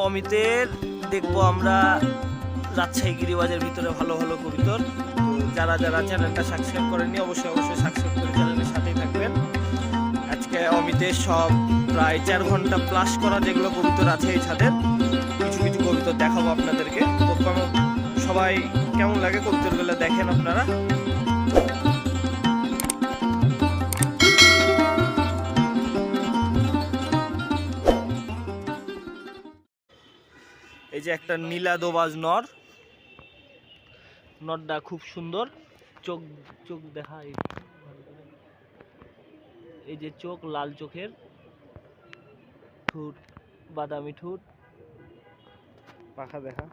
অমিতের দেখবো আমরা রাজশাহী গিরিবাজের ভিতরে ভালো ভালো কবিতর। তো যারা যারা চ্যানেলটা সাবস্ক্রাইব করেননি অবশ্যই সাবস্ক্রাইব করে চ্যানেলের সাথেই থাকবেন। আজকে অমিতের সব প্রায় 4 ঘন্টা প্লাস করা যেগুলো কবিতর আছে এই ছাদের কিছু কিছু কবিতর দেখাবো আপনাদেরকে। তো সবাই কেমন লাগে কবিতরগুলো দেখেন আপনারা। এই যে একটা নীলা দোবাজ নরটা খুব সুন্দর, চোখ চোখ দেখা, এই যে চোখ লাল চোখের, ঠোঁট বাদামি ঠোঁট, পাখা দেখা।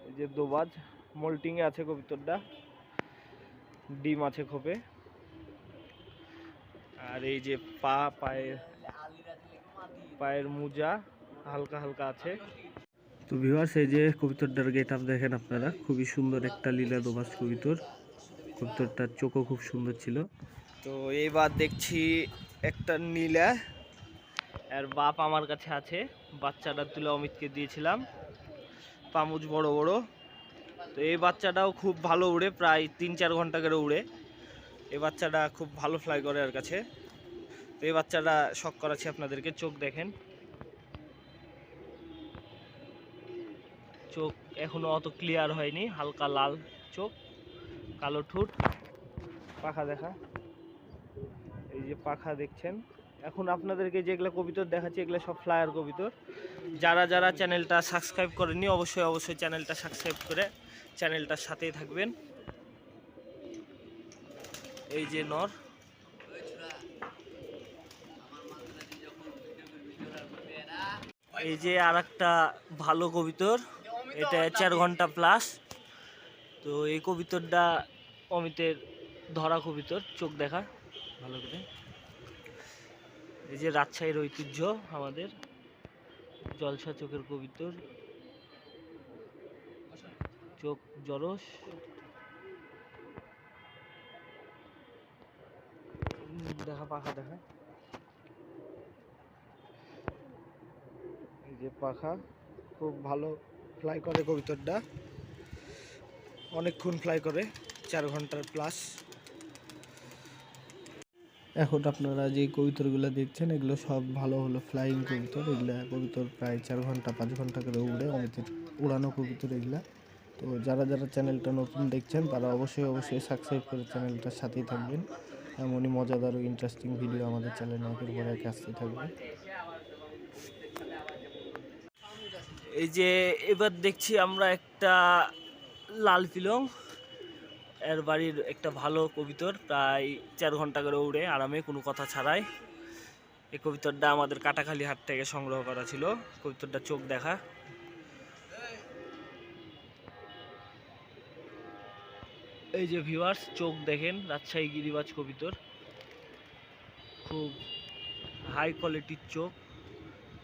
এই যে দোবাজ মোল্টিং এ আছে কবিতরটা, ডিম আছে খোপে। আর এই যে পায়ের মোজা হালকা হালকা আছে। তো ভিউয়ার্স, এই যে কবিতরটার গেট আপ দেখেন আপনারা, খুবই সুন্দর একটা লীলা দোবাজ কবিতর। কবিতরটার চোখও খুব সুন্দর ছিল। তো এইবার দেখছি একটা নীলা, আর বাপ আমার কাছে আছে, বাচ্চাটা তুলে অমিতকে দিয়েছিলাম, পামুজ বড় বড়। তো এই বাচ্চাটাও খুব ভালো উড়ে, প্রায় 3-4 ঘন্টা করে উড়ে। এই বাচ্চাটা খুব ভালো ফ্লাই করে আর কাছে। তো এই বাচ্চাটা শখ করাচ্ছি আপনাদেরকে, চোখ দেখেন, চোখ এখনো অত ক্লিয়ার হয়নি, হালকা লাল চোখ, কালো ঠোঁট, পাখা দেখা। এই যে পাখা দেখছেন। এখন আপনাদেরকে যেগুলো কবিতর দেখাচ্ছি এগুলো সব ফ্লায়ার কবিতর। যারা যারা চ্যানেলটা সাবস্ক্রাইব করেননি অবশ্যই চ্যানেলটা সাবস্ক্রাইব করে চ্যানেলটার সাথেই থাকবেন। এই যে নর, এই যে আর একটা ভালো কবিতর, এটা 4 ঘন্টা প্লাস। তো এই কবিতরটা অমিতের ধরা কবিতর, চোখ দেখা ভালো করে। এই যে রাজশাহীর ঐতিহ্য আমাদের জলসা চোখের কবিতর, চোখ জরস, দেখা পাখা দেখা। এই যে পাখা, খুব ভালো ফ্লাই করে কবিতরটা, অনেকক্ষণ ফ্লাই করে, 4 ঘন্টার প্লাস। এখন আপনারা যে কবিতরগুলো দেখছেন এগুলো সব ভালো ভালো ফ্লাইং কবিতর। এগুলা কবিতর প্রায় 4 ঘন্টা 5 ঘন্টা করে উড়ে, অমিতের উড়ানো কবিতর এগুলা। তো যারা যারা চ্যানেলটা নতুন দেখছেন তারা অবশ্যই সাবস্ক্রাইব করে চ্যানেলটার সাথেই থাকবেন। এমনই মজাদার ও ইন্টারেস্টিং ভিডিও আমাদের চ্যানেলে একের পর এক আসতে থাকবে। এই যে এবার দেখছি আমরা একটা লাল পিলং, এর বাড়ির একটা ভালো কবিতর, প্রায় 4 ঘন্টা করে উড়ে আরামে, কোনো কথা ছাড়াই। এই কবিতরটা আমাদের কাটাখালী হাট থেকে সংগ্রহ করা ছিল। কবিতরটা চোখ দেখা। এই যে ভিউয়ার্স, চোখ দেখেন, রাজশাহী গিরিবাজ কবিতর, খুব হাই কোয়ালিটির চোখ,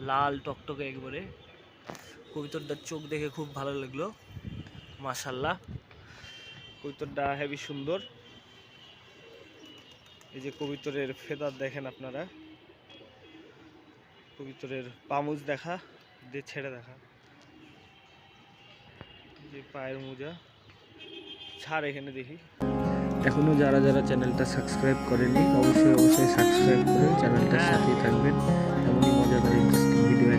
লাল টকটকে একবারে। কবিতরটার চোখ দেখে খুব ভালো লাগলো, মাশাআল্লাহ। কবিতরটা হেবি সুন্দর। এই যে কবিতরের ফেদার দেখেন আপনারা, কবিতরের পামুজ দেখা, যে ছেড়ে দেখা, যে পায়ের মোজা ছাড় এখানে দেখি। এখনো যারা যারা চ্যানেলটা সাবস্ক্রাইব করেনি অবশ্যই সাবস্ক্রাইব করে চ্যানেলটার সাথেই থাকবেন। এমনই মজাদার ইন্টারেস্টিং ভিডিও